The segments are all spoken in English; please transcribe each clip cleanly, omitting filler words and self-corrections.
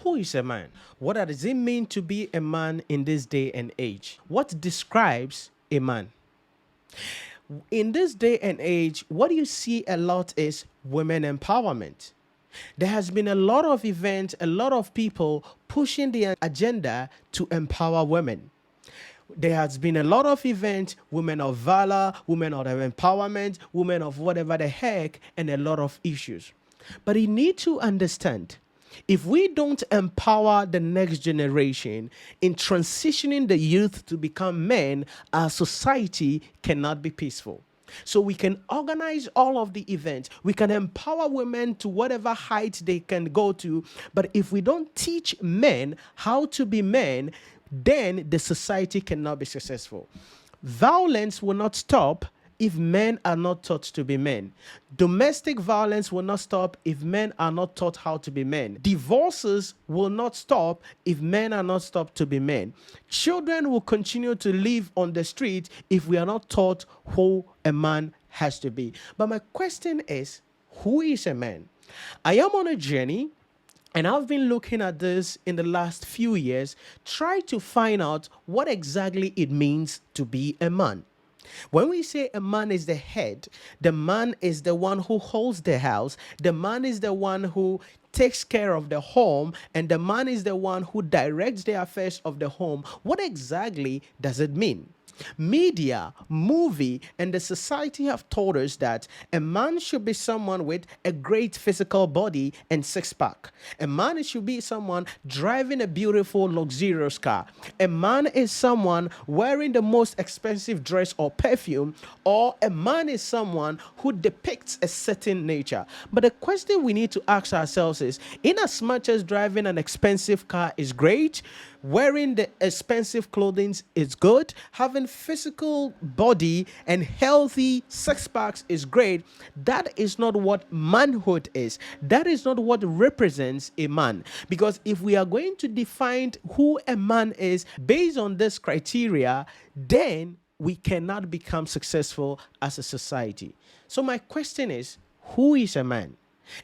Who is a man? What does it mean to be a man in this day and age? What describes a man? In this day and age, what you see a lot is women empowerment. There has been a lot of events, a lot of people pushing the agenda to empower women. There has been a lot of events, women of valor, women of empowerment, women of whatever the heck, and a lot of issues. But you need to understand, if we don't empower the next generation in transitioning the youth to become men, our society cannot be peaceful. So we can organize all of the events. We can empower women to whatever height they can go to. But if we don't teach men how to be men, then the society cannot be successful. Violence will not stop if men are not taught to be men. Domestic violence will not stop if men are not taught how to be men. Divorces will not stop if men are not taught to be men. Children will continue to live on the street if we are not taught who a man has to be. But my question is, who is a man? I am on a journey, and I've been looking at this in the last few years, try to find out what exactly it means to be a man. When we say a man is the head, the man is the one who holds the house, the man is the one who takes care of the home, and the man is the one who directs the affairs of the home. What exactly does it mean? Media, movie, and the society have told us that a man should be someone with a great physical body and six-pack. A man should be someone driving a beautiful, luxurious car. A man is someone wearing the most expensive dress or perfume, or a man is someone who depicts a certain nature. But the question we need to ask ourselves is, in as much as driving an expensive car is great, wearing the expensive clothing is good, having physical body and healthy six packs is great, that is not what manhood is. That is not what represents a man. Because if we are going to define who a man is based on this criteria, then we cannot become successful as a society. So my question is, who is a man?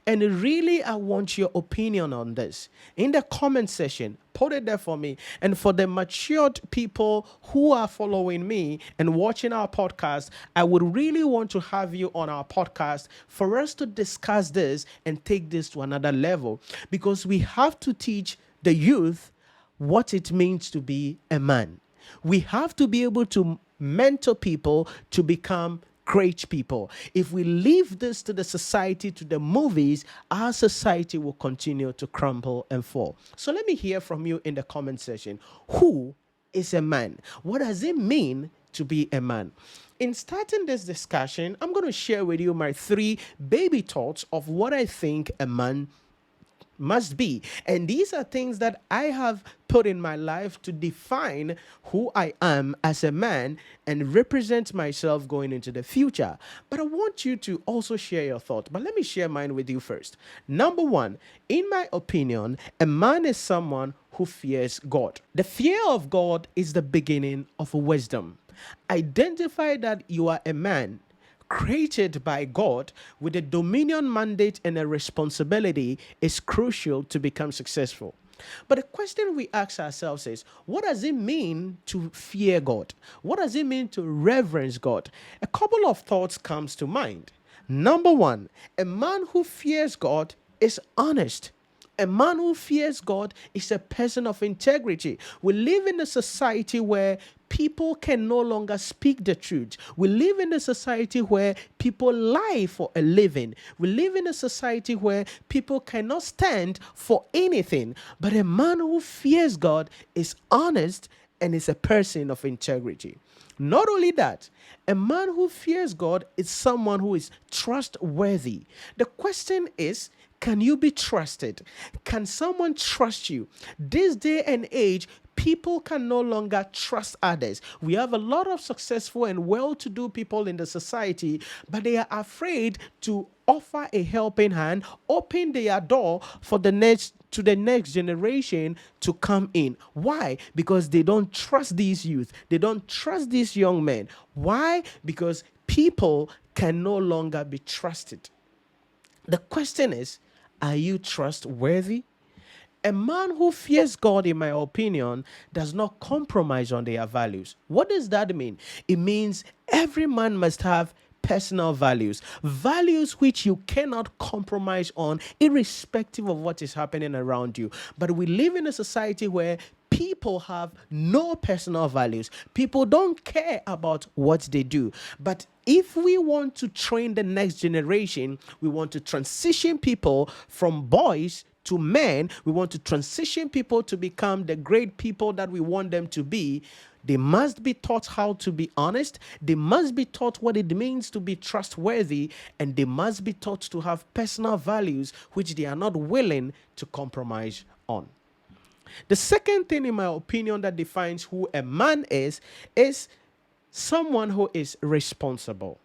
And really, I want your opinion on this. In the comment section, put it there for me. And for the matured people who are following me and watching our podcast, I would really want to have you on our podcast for us to discuss this and take this to another level. Because we have to teach the youth what it means to be a man. We have to be able to mentor people to become great people. If we leave this to the society, to the movies, our society will continue to crumble and fall. So let me hear from you in the comment section. Who is a man? What does it mean to be a man? In starting this discussion, I'm going to share with you my 3 baby thoughts of what I think a man must be. And these are things that I have put in my life to define who I am as a man and represent myself going into the future. But I want you to also share your thought. But let me share mine with you first. Number 1, in my opinion, a man is someone who fears God. The fear of God is the beginning of wisdom. Identify that you are a man created by God with a dominion mandate and a responsibility is crucial to become successful. But the question we ask ourselves is, what does it mean to fear God? What does it mean to reverence God? A couple of thoughts comes to mind. Number 1, a man who fears God is honest. A man who fears God is a person of integrity. We live in a society where people can no longer speak the truth. We live in a society where people lie for a living. We live in a society where people cannot stand for anything. But a man who fears God is honest and is a person of integrity. Not only that, a man who fears God is someone who is trustworthy. The question is, can you be trusted? Can someone trust you? This day and age, people can no longer trust others. We have a lot of successful and well-to-do people in the society, but they are afraid to offer a helping hand, open their door for the next generation to come in. Why? Because they don't trust these youth. They don't trust these young men. Why? Because people can no longer be trusted. The question is, are you trustworthy? A man who fears God, in my opinion, does not compromise on their values. What does that mean? It means every man must have personal values, values which you cannot compromise on, irrespective of what is happening around you. But we live in a society where people have no personal values. People don't care about what they do. But if we want to train the next generation, we want to transition people from boys to men, we want to transition people to become the great people that we want them to be. They must be taught how to be honest. They must be taught what it means to be trustworthy. And they must be taught to have personal values which they are not willing to compromise on. The second thing, in my opinion, that defines who a man is someone who is responsible.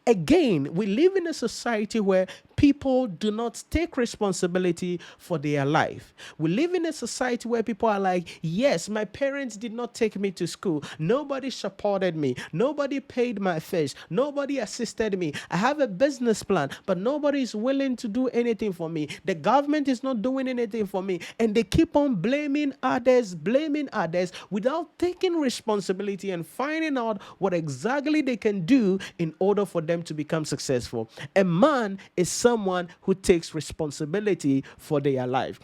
Again, we live in a society where people do not take responsibility for their life. We live in a society where people are like, yes, my parents did not take me to school. Nobody supported me. Nobody paid my fees. Nobody assisted me. I have a business plan, but nobody is willing to do anything for me. The government is not doing anything for me. And they keep on blaming others without taking responsibility and finding out what exactly they can do in order for them to become successful. A man is someone who takes responsibility for their life.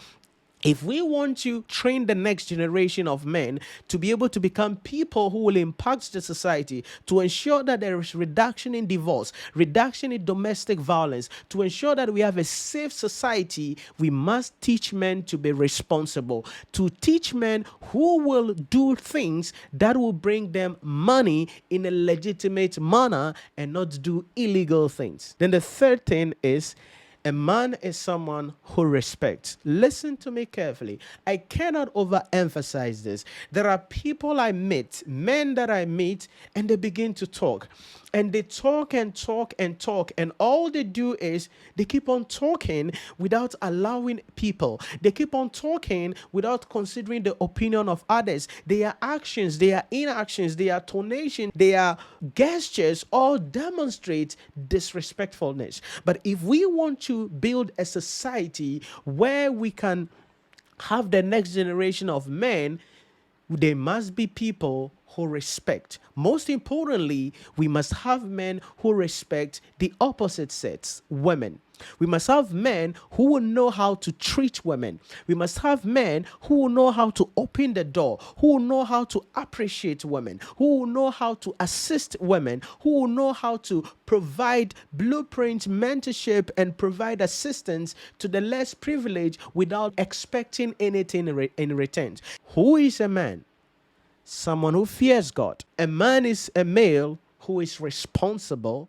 If we want to train the next generation of men to be able to become people who will impact the society, to ensure that there is reduction in divorce, reduction in domestic violence, to ensure that we have a safe society, we must teach men to be responsible, to teach men who will do things that will bring them money in a legitimate manner and not do illegal things. Then the third thing is, a man is someone who respects. Listen to me carefully. I cannot overemphasize this. There are people I meet, men that I meet, and they begin to talk. And they talk and talk and talk. And all they do is they keep on talking without allowing people. They keep on talking without considering the opinion of others. Their actions, their inactions, their tonation, their gestures all demonstrate disrespectfulness. But if we want to build a society where we can have the next generation of men, there must be people who respect. Most importantly, we must have men who respect the opposite sex, women. We must have men who will know how to treat women. We must have men who will know how to open the door, who will know how to appreciate women, who will know how to assist women, who will know how to provide blueprint mentorship and provide assistance to the less privileged without expecting anything in return. Who is a man? Someone who fears God. A man is a male who is responsible.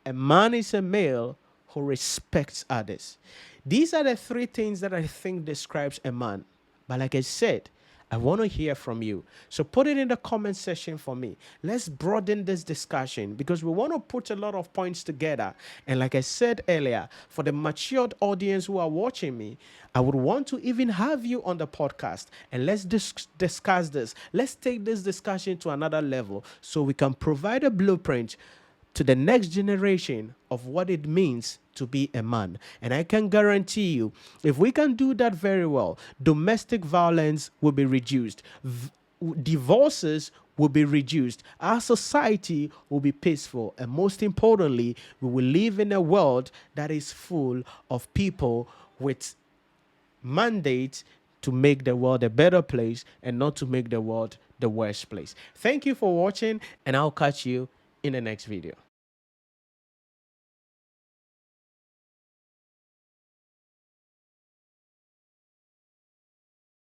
A man is a male who respects others. These are the three things that I think describes a man. But like I said, I want to hear from you. So put it in the comment section for me. Let's broaden this discussion because we want to put a lot of points together. And like I said earlier, for the matured audience who are watching me, I would want to even have you on the podcast and let's discuss this. Let's take this discussion to another level so we can provide a blueprint to the next generation of what it means to be a man. And I can guarantee you, if we can do that very well, domestic violence will be reduced. Divorces will be reduced. Our society will be peaceful. And most importantly, we will live in a world that is full of people with mandates to make the world a better place and not to make the world the worst place. Thank you for watching, and I'll catch you in the next video.